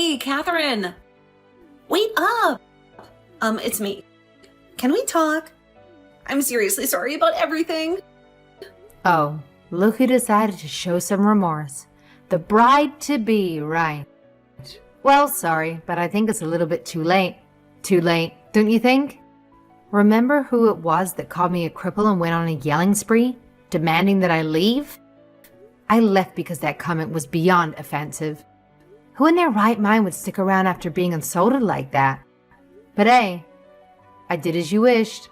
Hey, Catherine! Wait up! It's me. Can we talk? I'm seriously sorry about everything. Oh, look who decided to show some remorse. The bride-to-be, right. Well, sorry, but I think it's a little bit too late. Too late, don't you think? Remember who it was that called me a cripple and went on a yelling spree, demanding that I leave? I left because that comment was beyond offensive. Who in their right mind would stick around after being insulted like that? But hey, I did as you wished.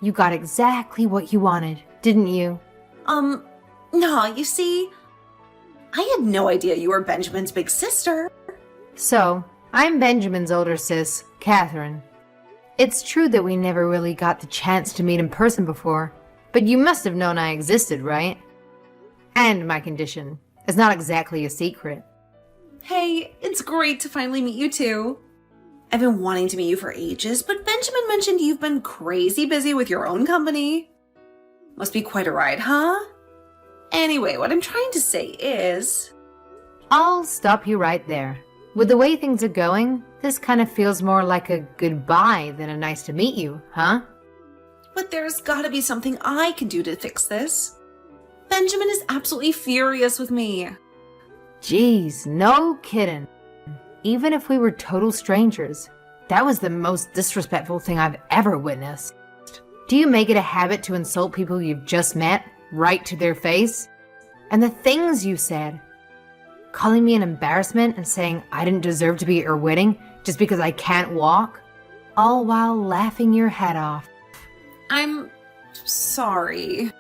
You got exactly what you wanted, didn't you? No, you see, I had no idea you were Benjamin's big sister. So, I'm Benjamin's older sis, Catherine. It's true that we never really got the chance to meet in person before, but you must have known I existed, right? And my condition. It's not exactly a secret. Hey, it's great to finally meet you too. I've been wanting to meet you for ages, but Benjamin mentioned you've been crazy busy with your own company. Must be quite a ride, huh? Anyway, what I'm trying to say is... I'll stop you right there. With the way things are going, this kind of feels more like a goodbye than a nice to meet you, huh? But there's gotta be something I can do to fix this. Benjamin is absolutely furious with me. Jeez, no kidding. Even if we were total strangers, that was the most disrespectful thing I've ever witnessed. Do you make it a habit to insult people you've just met, right to their face? And the things you said. Calling me an embarrassment and saying I didn't deserve to be at your wedding just because I can't walk? All while laughing your head off. I'm sorry.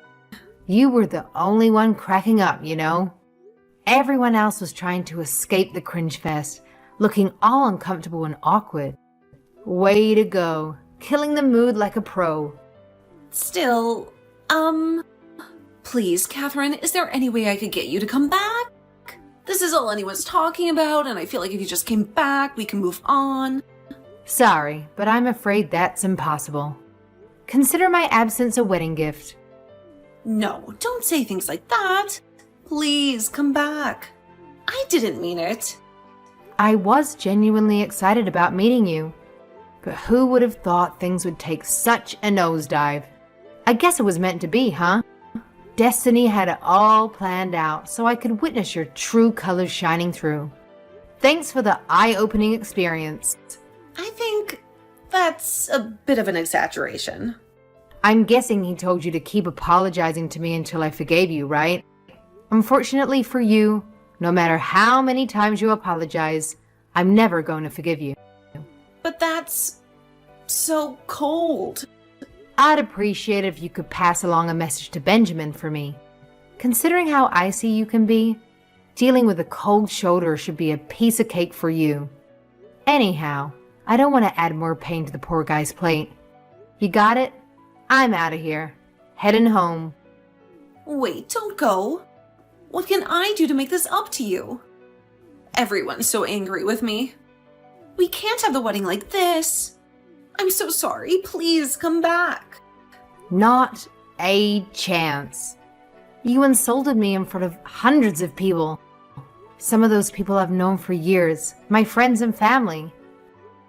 You were the only one cracking up, you know? Everyone else was trying to escape the cringe fest, looking all uncomfortable and awkward. Way to go, killing the mood like a pro. Still, please, Catherine, is there any way I could get you to come back? This is all anyone's talking about, and I feel like if you just came back, we can move on. Sorry, but I'm afraid that's impossible. Consider my absence a wedding gift. No, don't say things like that. Please, come back. I didn't mean it. I was genuinely excited about meeting you. But who would have thought things would take such a nosedive? I guess it was meant to be, huh? Destiny had it all planned out so I could witness your true colors shining through. Thanks for the eye-opening experience. I think that's a bit of an exaggeration. I'm guessing he told you to keep apologizing to me until I forgave you, right? Unfortunately for you, no matter how many times you apologize, I'm never going to forgive you. But that's so cold. I'd appreciate it if you could pass along a message to Benjamin for me. Considering how icy you can be, dealing with a cold shoulder should be a piece of cake for you. Anyhow, I don't want to add more pain to the poor guy's plate. You got it? I'm out of here. Heading home. Wait, don't go. What can I do to make this up to you? Everyone's so angry with me. We can't have the wedding like this. I'm so sorry. Please come back. Not a chance. You insulted me in front of hundreds of people. Some of those people I've known for years, my friends and family.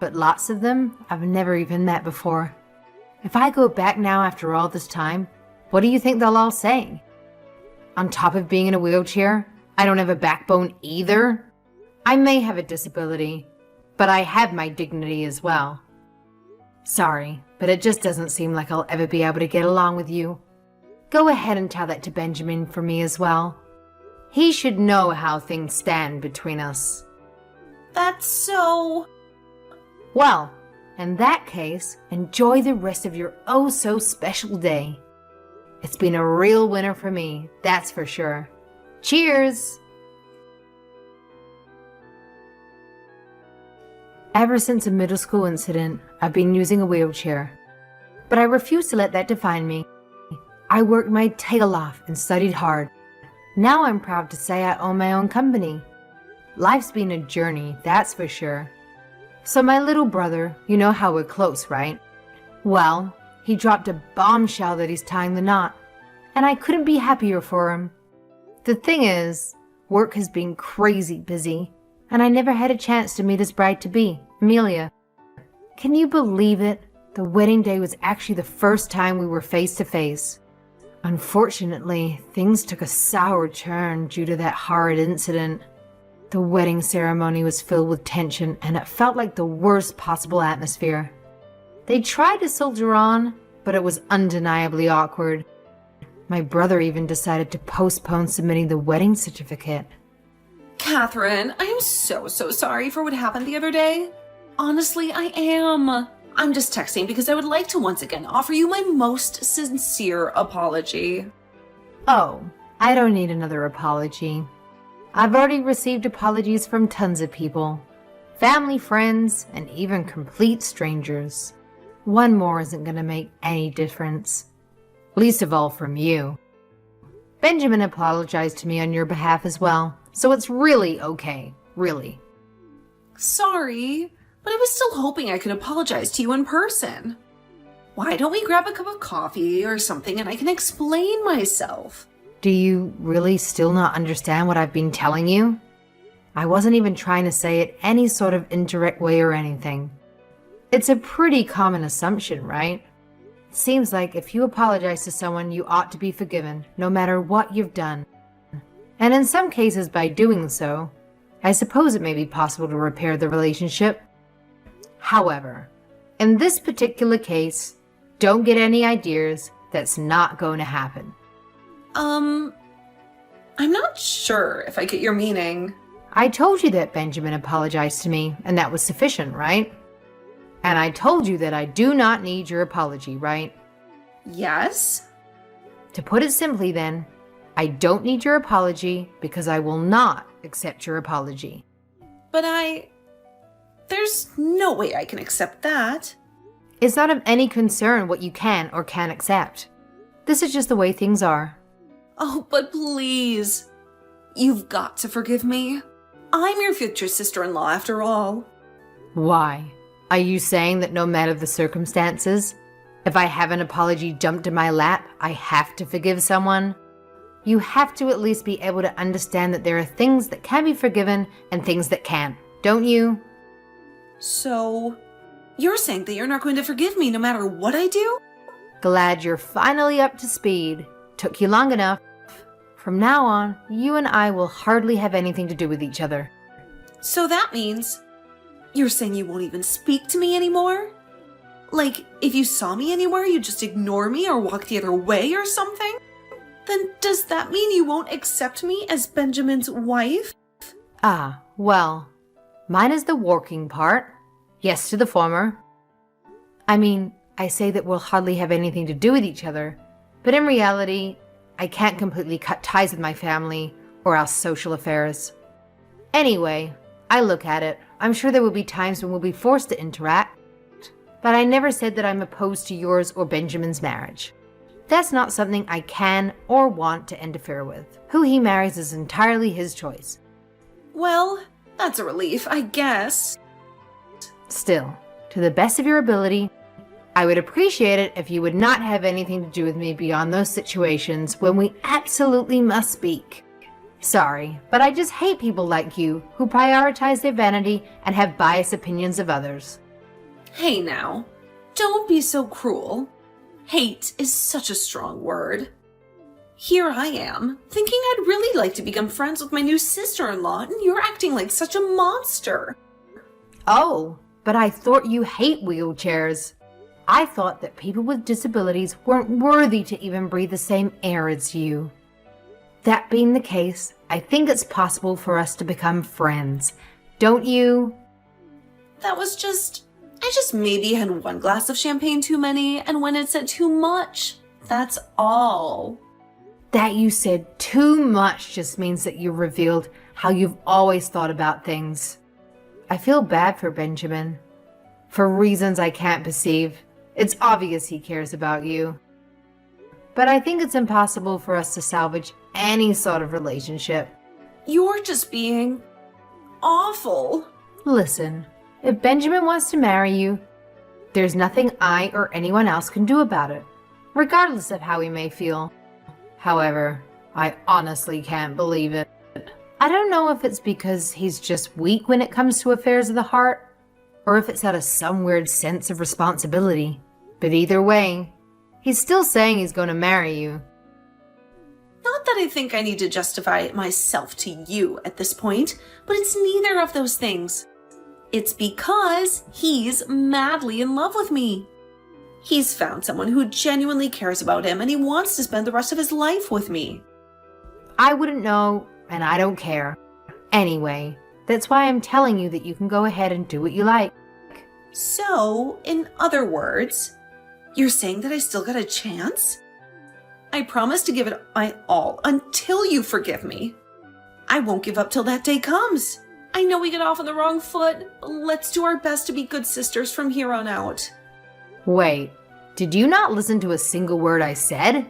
But lots of them I've never even met before. If I go back now after all this time, what do you think they'll all say? On top of being in a wheelchair, I don't have a backbone either. I may have a disability, but I have my dignity as well. Sorry, but it just doesn't seem like I'll ever be able to get along with you. Go ahead and tell that to Benjamin for me as well. He should know how things stand between us. That's so... Well, in that case, enjoy the rest of your oh-so-special day. It's been a real winner for me, that's for sure. Cheers! Ever since a middle school incident, I've been using a wheelchair. But I refuse to let that define me. I worked my tail off and studied hard. Now I'm proud to say I own my own company. Life's been a journey, that's for sure. So my little brother, you know how we're close, right? Well, he dropped a bombshell that he's tying the knot, and I couldn't be happier for him. The thing is, work has been crazy busy, and I never had a chance to meet his bride-to-be, Amelia. Can you believe it? The wedding day was actually the first time we were face-to-face. Unfortunately, things took a sour turn due to that horrid incident. The wedding ceremony was filled with tension, and it felt like the worst possible atmosphere. They tried to soldier on, but it was undeniably awkward. My brother even decided to postpone submitting the wedding certificate. Catherine, I am so sorry for what happened the other day. Honestly, I am. I'm just texting because I would like to once again offer you my most sincere apology. Oh, I don't need another apology. I've already received apologies from tons of people. Family, friends, and even complete strangers. One more isn't going to make any difference. Least of all from you. Benjamin apologized to me on your behalf as well, so it's really okay, really. Sorry, but I was still hoping I could apologize to you in person. Why don't we grab a cup of coffee or something and I can explain myself? Do you really still not understand what I've been telling you? I wasn't even trying to say it any sort of indirect way or anything. It's a pretty common assumption, right? It seems like if you apologize to someone, you ought to be forgiven, no matter what you've done. And in some cases, by doing so, I suppose it may be possible to repair the relationship. However, in this particular case, don't get any ideas. That's not going to happen. I'm not sure if I get your meaning. I told you that Benjamin apologized to me, and that was sufficient, right? And I told you that I do not need your apology, right? Yes? To put it simply then, I don't need your apology because I will not accept your apology. But there's no way I can accept that. It's not of any concern what you can or can't accept. This is just the way things are. Oh, but please. You've got to forgive me. I'm your future sister-in-law after all. Why? Are you saying that no matter the circumstances, if I have an apology dumped in my lap, I have to forgive someone? You have to at least be able to understand that there are things that can be forgiven and things that can't, don't you? So, you're saying that you're not going to forgive me no matter what I do? Glad you're finally up to speed. Took you long enough. From now on, you and I will hardly have anything to do with each other. So that means you're saying you won't even speak to me anymore? Like, if you saw me anywhere, you'd just ignore me or walk the other way or something? Then does that mean you won't accept me as Benjamin's wife? Ah, well, mine is the working part. Yes to the former. I mean, I say that we'll hardly have anything to do with each other, but in reality, I can't completely cut ties with my family or our social affairs. Anyway, I look at it. I'm sure there will be times when we'll be forced to interact, but I never said that I'm opposed to yours or Benjamin's marriage. That's not something I can or want to interfere with. Who he marries is entirely his choice. Well, that's a relief, I guess. Still, to the best of your ability, I would appreciate it if you would not have anything to do with me beyond those situations when we absolutely must speak. Sorry, but I just hate people like you who prioritize their vanity and have biased opinions of others. Hey now, don't be so cruel. Hate is such a strong word. Here I am, thinking I'd really like to become friends with my new sister-in-law, and you're acting like such a monster. Oh, but I thought you hate wheelchairs. I thought that people with disabilities weren't worthy to even breathe the same air as you. That being the case, I think it's possible for us to become friends. Don't you? I just maybe had one glass of champagne too many, and when it said too much, that's all. That you said too much just means that you revealed how you've always thought about things. I feel bad for Benjamin. For reasons I can't perceive. It's obvious he cares about you. But I think it's impossible for us to salvage any sort of relationship. You're just being awful. Listen, if Benjamin wants to marry you, there's nothing I or anyone else can do about it, regardless of how he may feel. However, I honestly can't believe it. I don't know if it's because he's just weak when it comes to affairs of the heart, or if it's out of some weird sense of responsibility. But either way, he's still saying he's going to marry you. Not that I think I need to justify myself to you at this point, but it's neither of those things. It's because he's madly in love with me. He's found someone who genuinely cares about him and he wants to spend the rest of his life with me. I wouldn't know, and I don't care. Anyway, that's why I'm telling you that you can go ahead and do what you like. So, in other words, you're saying that I still got a chance? I promise to give it my all until you forgive me. I won't give up till that day comes. I know we get off on the wrong foot, but let's do our best to be good sisters from here on out. Wait, did you not listen to a single word I said?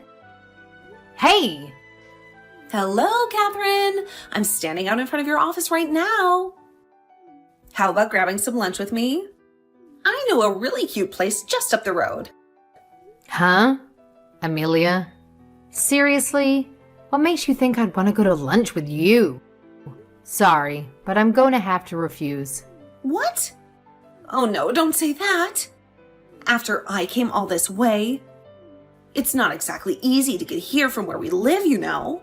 Hey! Hello, Catherine. I'm standing out in front of your office right now. How about grabbing some lunch with me? I know a really cute place just up the road. Huh? Amelia? Seriously? What makes you think I'd want to go to lunch with you? Sorry, but I'm going to have to refuse. What? Oh no, don't say that. After I came all this way. It's not exactly easy to get here from where we live, you know.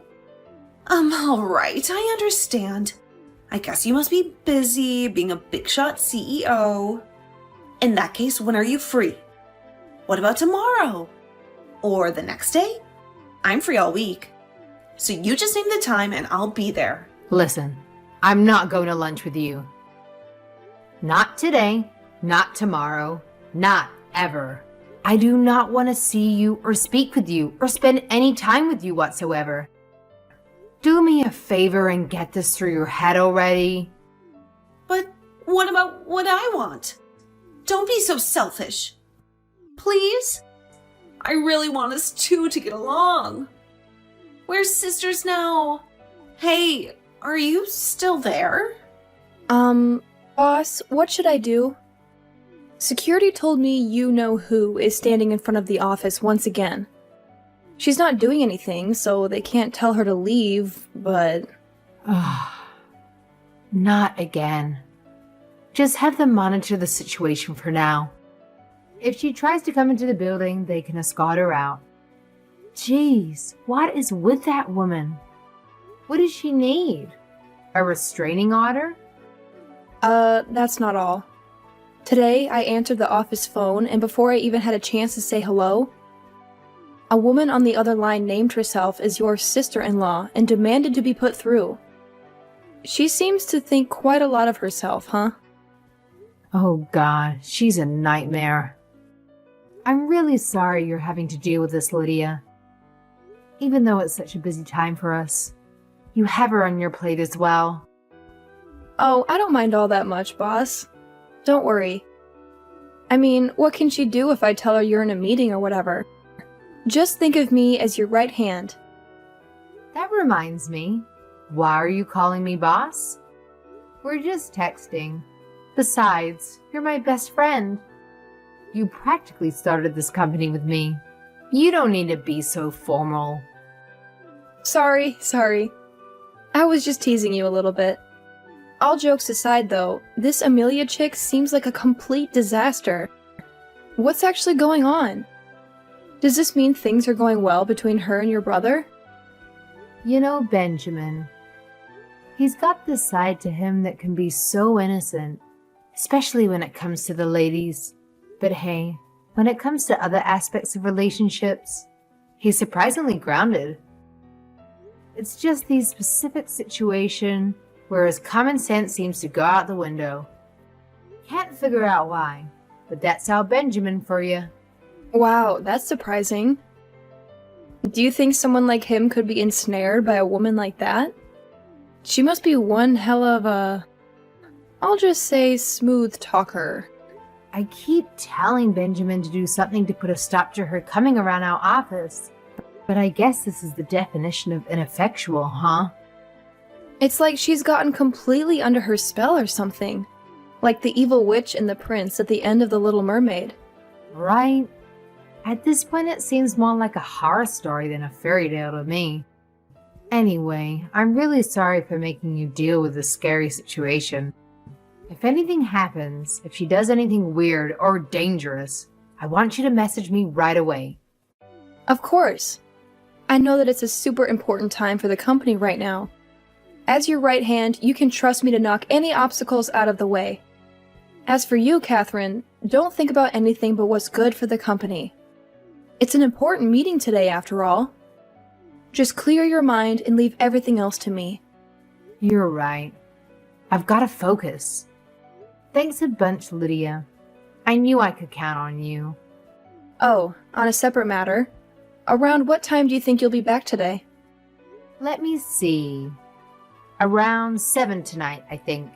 Alright, I understand. I guess you must be busy being a big shot CEO. In that case, when are you free? What about tomorrow? Or the next day? I'm free all week. So you just name the time and I'll be there. Listen, I'm not going to lunch with you. Not today, not tomorrow, not ever. I do not want to see you or speak with you or spend any time with you whatsoever. Do me a favor and get this through your head already. But what about what I want? Don't be so selfish. Please? I really want us two to get along. We're sisters now. Hey, are you still there? Boss, what should I do? Security told me you know who is standing in front of the office once again. She's not doing anything, so they can't tell her to leave, but... Not again. Just have them monitor the situation for now. If she tries to come into the building, they can escort her out. Jeez, what is with that woman? What does she need? A restraining order? That's not all. Today, I answered the office phone, and before I even had a chance to say hello, a woman on the other line named herself as your sister-in-law and demanded to be put through. She seems to think quite a lot of herself, huh? Oh God, she's a nightmare. I'm really sorry you're having to deal with this, Lydia. Even though it's such a busy time for us, you have her on your plate as well. Oh, I don't mind all that much, boss. Don't worry. I mean, what can she do if I tell her you're in a meeting or whatever? Just think of me as your right hand. That reminds me, why are you calling me boss? We're just texting. Besides, you're my best friend. You practically started this company with me. You don't need to be so formal. Sorry. I was just teasing you a little bit. All jokes aside though, this Amelia chick seems like a complete disaster. What's actually going on? Does this mean things are going well between her and your brother? You know, Benjamin, he's got this side to him that can be so innocent, especially when it comes to the ladies. But hey, when it comes to other aspects of relationships, he's surprisingly grounded. It's just these specific situations where his common sense seems to go out the window. Can't figure out why, but that's our Benjamin for you. Wow, that's surprising. Do you think someone like him could be ensnared by a woman like that? She must be one hell of a... I'll just say smooth talker. I keep telling Benjamin to do something to put a stop to her coming around our office. But I guess this is the definition of ineffectual, huh? It's like she's gotten completely under her spell or something. Like the evil witch and the prince at the end of The Little Mermaid. Right? At this point, it seems more like a horror story than a fairy tale to me. Anyway, I'm really sorry for making you deal with this scary situation. If anything happens, if she does anything weird or dangerous, I want you to message me right away. Of course. I know that it's a super important time for the company right now. As your right hand, you can trust me to knock any obstacles out of the way. As for you, Catherine, don't think about anything but what's good for the company. It's an important meeting today, after all. Just clear your mind and leave everything else to me. You're right. I've got to focus. Thanks a bunch, Lydia. I knew I could count on you. Oh, on a separate matter, around what time do you think you'll be back today? Let me see. Around 7 tonight, I think.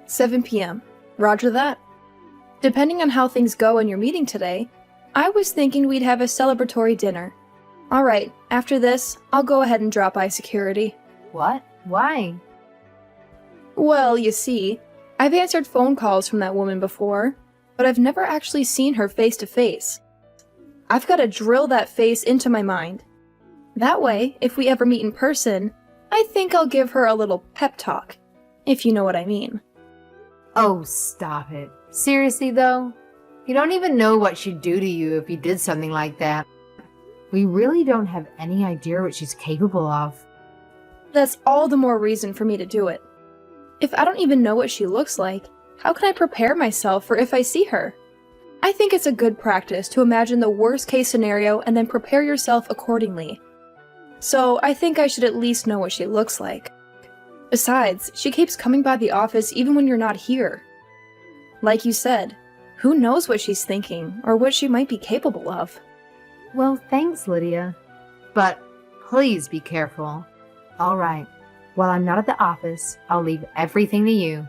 7 p.m. Roger that. Depending on how things go in your meeting today, I was thinking we'd have a celebratory dinner. Alright, after this, I'll go ahead and drop by security. What? Why? Well, you see, I've answered phone calls from that woman before, but I've never actually seen her face to face. I've got to drill that face into my mind. That way, if we ever meet in person, I think I'll give her a little pep talk, if you know what I mean. Oh, stop it. Seriously, though? You don't even know what she'd do to you if you did something like that. We really don't have any idea what she's capable of. That's all the more reason for me to do it. If I don't even know what she looks like, how can I prepare myself for if I see her? I think it's a good practice to imagine the worst case scenario and then prepare yourself accordingly. So I think I should at least know what she looks like. Besides, she keeps coming by the office even when you're not here. Like you said, who knows what she's thinking or what she might be capable of? Well, thanks, Lydia. But please be careful. All right. While I'm not at the office, I'll leave everything to you.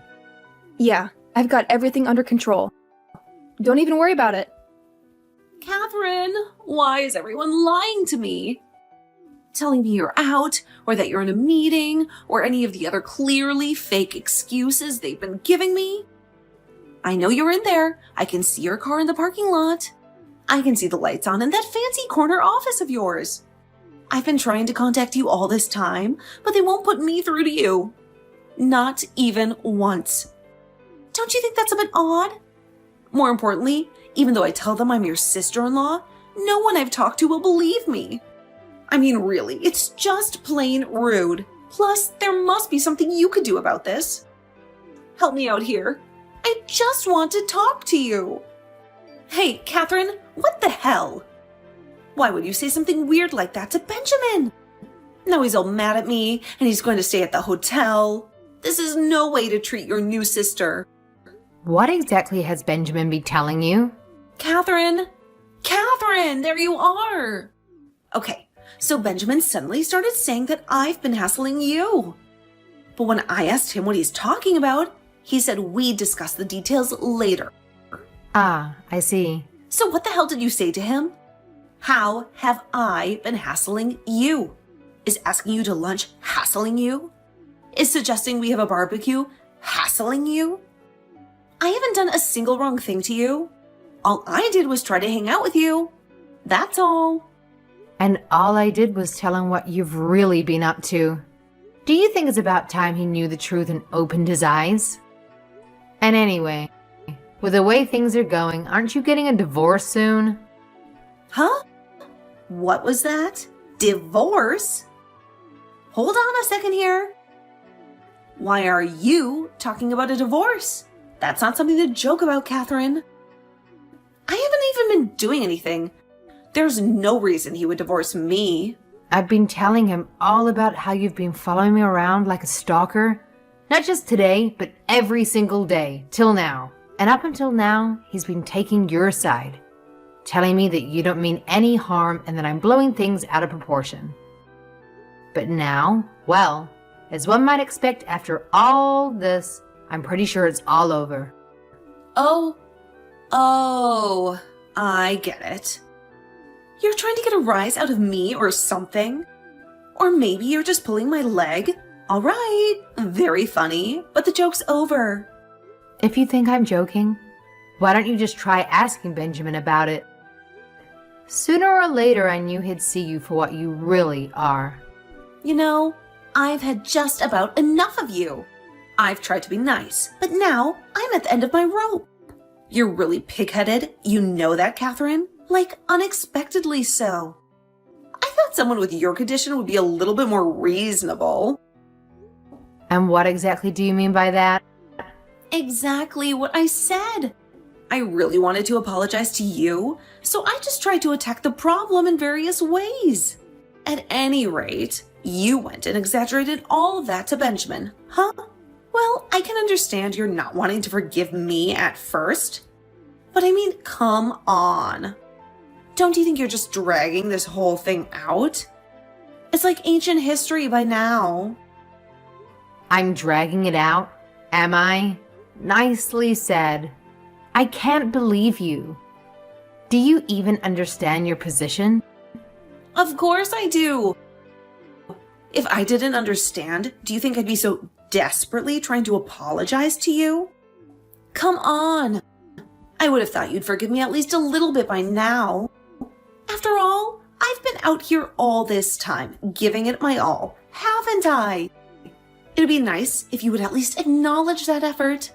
Yeah, I've got everything under control. Don't even worry about it. Catherine, why is everyone lying to me? Telling me you're out, or that you're in a meeting, or any of the other clearly fake excuses they've been giving me? I know you're in there. I can see your car in the parking lot. I can see the lights on in that fancy corner office of yours. I've been trying to contact you all this time, but they won't put me through to you. Not even once. Don't you think that's a bit odd? More importantly, even though I tell them I'm your sister-in-law, no one I've talked to will believe me. I mean, really, it's just plain rude. Plus, there must be something you could do about this. Help me out here. I just want to talk to you. Hey, Catherine, what the hell? Why would you say something weird like that to Benjamin? Now he's all mad at me, and he's going to stay at the hotel. This is no way to treat your new sister. What exactly has Benjamin been telling you? Catherine! Catherine, there you are! Okay, so Benjamin suddenly started saying that I've been hassling you. But when I asked him what he's talking about, he said we'd discuss the details later. Ah, I see. So what the hell did you say to him? How have I been hassling you? Is asking you to lunch hassling you? Is suggesting we have a barbecue hassling you? I haven't done a single wrong thing to you. All I did was try to hang out with you. That's all. And all I did was tell him what you've really been up to. Do you think it's about time he knew the truth and opened his eyes? And anyway, with the way things are going, aren't you getting a divorce soon? Huh? What was that? Divorce? Hold on a second here. Why are you talking about a divorce? That's not something to joke about, Catherine. I haven't even been doing anything. There's no reason he would divorce me. I've been telling him all about how you've been following me around like a stalker. Not just today, but every single day, till now. And up until now, he's been taking your side. Telling me that you don't mean any harm and that I'm blowing things out of proportion. But now, well, as one might expect after all this, I'm pretty sure it's all over. Oh, I get it. You're trying to get a rise out of me or something? Or maybe you're just pulling my leg? All right, very funny, but the joke's over. If you think I'm joking, why don't you just try asking Benjamin about it? Sooner or later, I knew he'd see you for what you really are. You know, I've had just about enough of you. I've tried to be nice, but now I'm at the end of my rope. You're really pig-headed. You know that, Catherine? Like, unexpectedly so. I thought someone with your condition would be a little bit more reasonable. And what exactly do you mean by that? Exactly what I said. I really wanted to apologize to you, so I just tried to attack the problem in various ways. At any rate, you went and exaggerated all of that to Benjamin, huh? Well, I can understand you're not wanting to forgive me at first. But I mean, come on. Don't you think you're just dragging this whole thing out? It's like ancient history by now. I'm dragging it out, am I? Nicely said. I can't believe you. Do you even understand your position? Of course I do. If I didn't understand, do you think I'd be so desperately trying to apologize to you? Come on. I would have thought you'd forgive me at least a little bit by now. After all, I've been out here all this time, giving it my all, haven't I? It'd be nice if you would at least acknowledge that effort.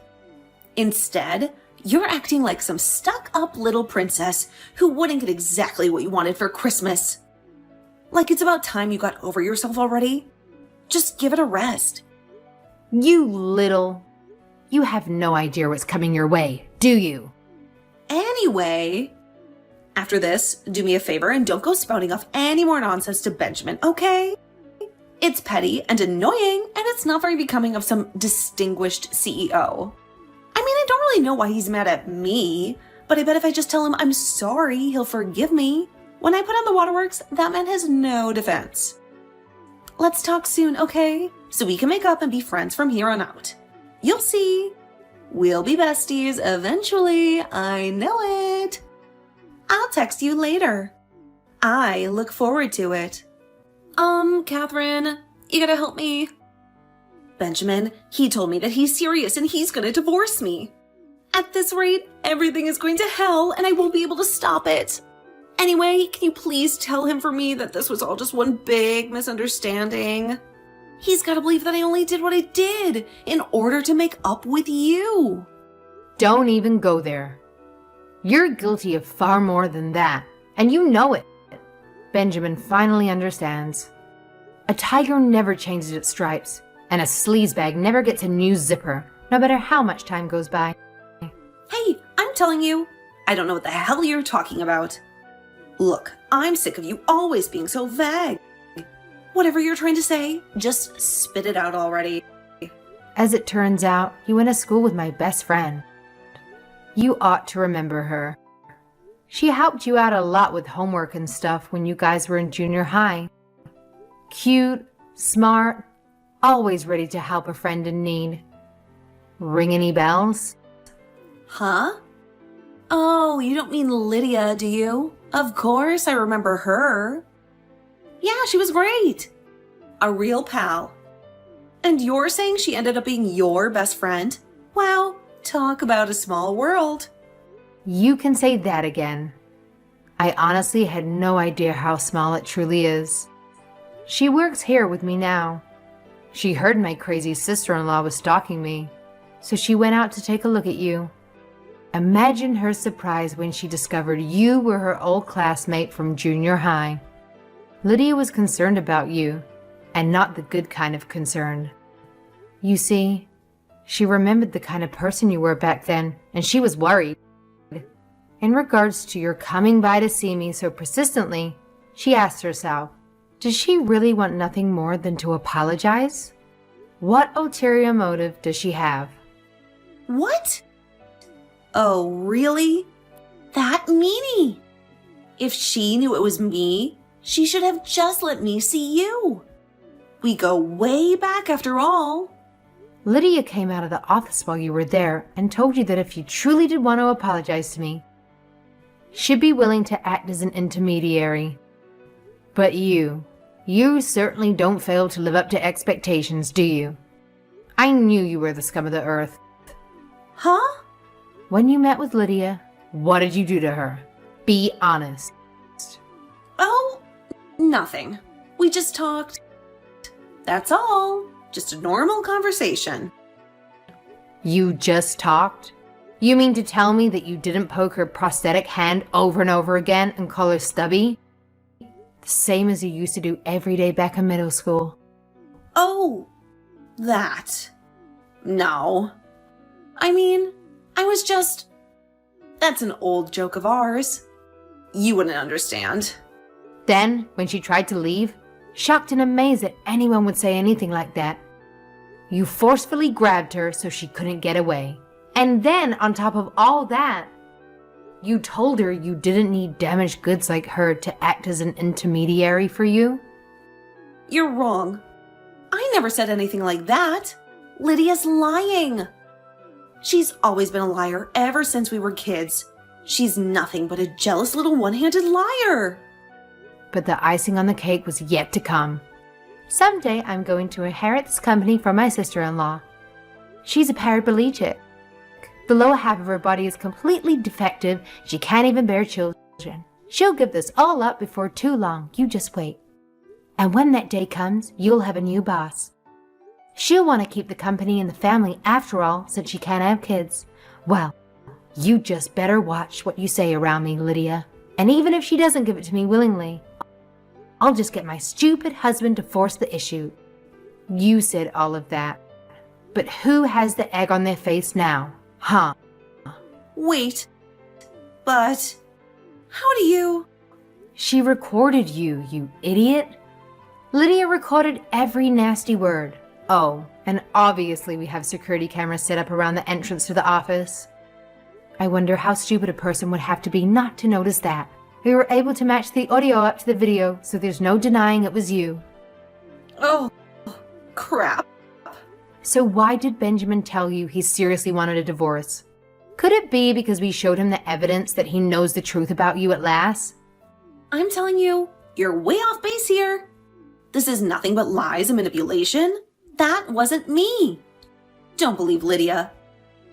Instead, you're acting like some stuck-up little princess who wouldn't get exactly what you wanted for Christmas. Like it's about time you got over yourself already. Just give it a rest. You have no idea what's coming your way, do you? Anyway, after this, do me a favor and don't go spouting off any more nonsense to Benjamin, okay? It's petty and annoying, and it's not very becoming of some distinguished CEO. I mean, I don't really know why he's mad at me, but I bet if I just tell him I'm sorry, he'll forgive me. When I put on the waterworks, that man has no defense. Let's talk soon, okay? So we can make up and be friends from here on out. You'll see. We'll be besties eventually, I know it. I'll text you later. I look forward to it. Catherine, you gotta help me. Benjamin, he told me that he's serious and he's gonna divorce me. At this rate, everything is going to hell and I won't be able to stop it. Anyway, can you please tell him for me that this was all just one big misunderstanding? He's gotta believe that I only did what I did in order to make up with you. Don't even go there. You're guilty of far more than that, and you know it. Benjamin finally understands. A tiger never changes its stripes, and a sleazebag never gets a new zipper, no matter how much time goes by. Hey, I'm telling you, I don't know what the hell you're talking about. Look, I'm sick of you always being so vague. Whatever you're trying to say, just spit it out already. As it turns out, you went to school with my best friend. You ought to remember her. She helped you out a lot with homework and stuff when you guys were in junior high. Cute, smart, always ready to help a friend in need. Ring any bells? Huh? Oh, you don't mean Lydia, do you? Of course, I remember her. Yeah, she was great. A real pal. And you're saying she ended up being your best friend? Wow, talk about a small world. You can say that again. I honestly had no idea how small it truly is. She works here with me now. She heard my crazy sister-in-law was stalking me, so she went out to take a look at you. Imagine her surprise when she discovered you were her old classmate from junior high. Lydia was concerned about you, and not the good kind of concerned. You see, she remembered the kind of person you were back then, and she was worried. In regards to your coming by to see me so persistently, she asked herself, does she really want nothing more than to apologize? What ulterior motive does she have? What? Oh, really? That meanie? If she knew it was me, she should have just let me see you. We go way back after all. Lydia came out of the office while you were there and told you that if you truly did want to apologize to me, she'd be willing to act as an intermediary. But you certainly don't fail to live up to expectations, do you? I knew you were the scum of the earth. Huh? When you met with Lydia, what did you do to her? Be honest. Oh, nothing. We just talked. That's all. Just a normal conversation. You just talked? You mean to tell me that you didn't poke her prosthetic hand over and over again and call her stubby? The same as you used to do every day back in middle school. Oh, that. No. I mean, I was just... That's an old joke of ours. You wouldn't understand. Then, when she tried to leave, shocked and amazed that anyone would say anything like that, you forcefully grabbed her so she couldn't get away. And then, on top of all that, you told her you didn't need damaged goods like her to act as an intermediary for you? You're wrong. I never said anything like that. Lydia's lying. She's always been a liar ever since we were kids. She's nothing but a jealous little one-handed liar. But the icing on the cake was yet to come. Someday I'm going to inherit this company from my sister-in-law. She's a paraplegic. The lower half of her body is completely defective. She can't even bear children. She'll give this all up before too long. You just wait. And when that day comes, you'll have a new boss. She'll want to keep the company and the family after all, since she can't have kids. Well, you just better watch what you say around me, Lydia. And even if she doesn't give it to me willingly, I'll just get my stupid husband to force the issue. You said all of that. But who has the egg on their face now? Huh? Wait. But... how do you... She recorded you, you idiot. Lydia recorded every nasty word. Oh, and obviously we have security cameras set up around the entrance to the office. I wonder how stupid a person would have to be not to notice that. We were able to match the audio up to the video, so there's no denying it was you. Oh, crap. So why did Benjamin tell you he seriously wanted a divorce? Could it be because we showed him the evidence that he knows the truth about you at last? I'm telling you, you're way off base here. This is nothing but lies and manipulation. That wasn't me. Don't believe Lydia.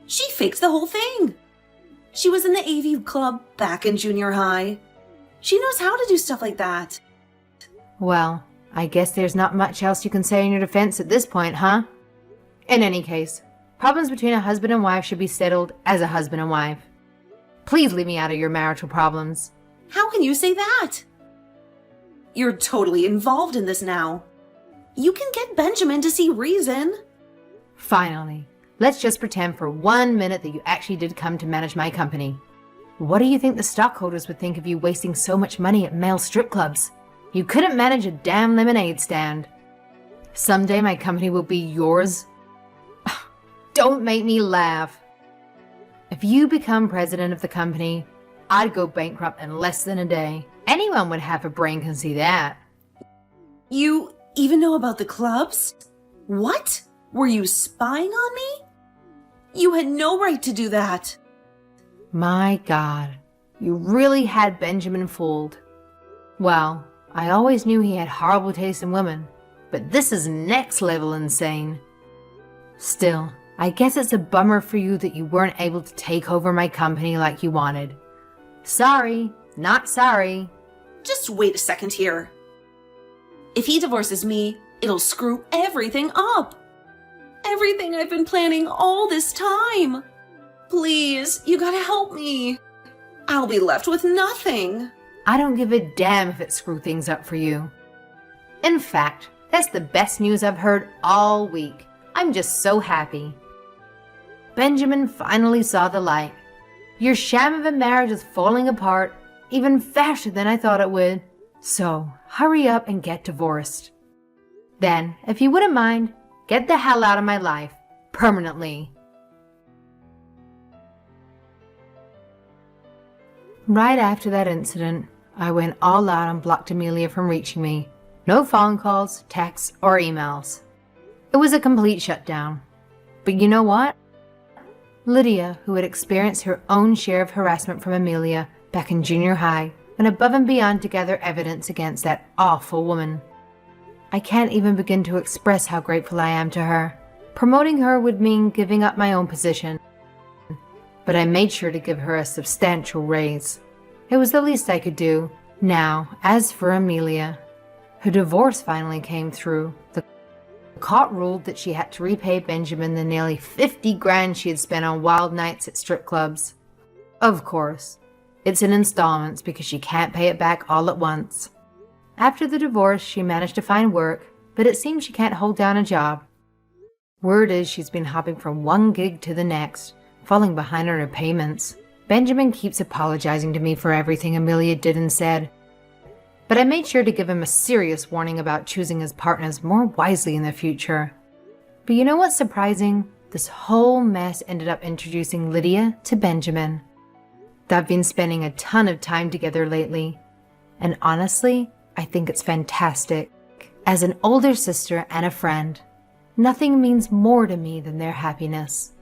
She faked the whole thing. She was in the AV club back in junior high. She knows how to do stuff like that. Well, I guess there's not much else you can say in your defense at this point, huh? In any case, problems between a husband and wife should be settled as a husband and wife. Please leave me out of your marital problems. How can you say that? You're totally involved in this now. You can get Benjamin to see reason. Finally, let's just pretend for 1 minute that you actually did come to manage my company. What do you think the stockholders would think of you wasting so much money at male strip clubs? You couldn't manage a damn lemonade stand. Someday my company will be yours. Don't make me laugh. If you become president of the company, I'd go bankrupt in less than a day. Anyone would have a brain can see that. You even know about the clubs? What? Were you spying on me? You had no right to do that. My God, you really had Benjamin fooled. Well, I always knew he had horrible taste in women, but this is next level insane. Still, I guess it's a bummer for you that you weren't able to take over my company like you wanted. Sorry, not sorry. Just wait a second here. If he divorces me, it'll screw everything up. Everything I've been planning all this time. Please, you gotta help me. I'll be left with nothing. I don't give a damn if it screws things up for you. In fact, that's the best news I've heard all week. I'm just so happy. Benjamin finally saw the light. Your sham of a marriage is falling apart even faster than I thought it would. So, hurry up and get divorced. Then, if you wouldn't mind, get the hell out of my life, permanently. Right after that incident, I went all out and blocked Amelia from reaching me. No phone calls, texts, or emails. It was a complete shutdown. But you know what? Lydia, who had experienced her own share of harassment from Amelia back in junior high, went above and beyond to gather evidence against that awful woman. I can't even begin to express how grateful I am to her. Promoting her would mean giving up my own position. But I made sure to give her a substantial raise. It was the least I could do. Now, as for Amelia, her divorce finally came through. The court ruled that she had to repay Benjamin the nearly 50 grand she had spent on wild nights at strip clubs. Of course, it's in installments because she can't pay it back all at once. After the divorce, she managed to find work, but it seems she can't hold down a job. Word is she's been hopping from one gig to the next, falling behind on her payments. Benjamin keeps apologizing to me for everything Amelia did and said, but I made sure to give him a serious warning about choosing his partners more wisely in the future. But you know what's surprising? This whole mess ended up introducing Lydia to Benjamin. They've been spending a ton of time together lately, and honestly, I think it's fantastic. As an older sister and a friend, nothing means more to me than their happiness.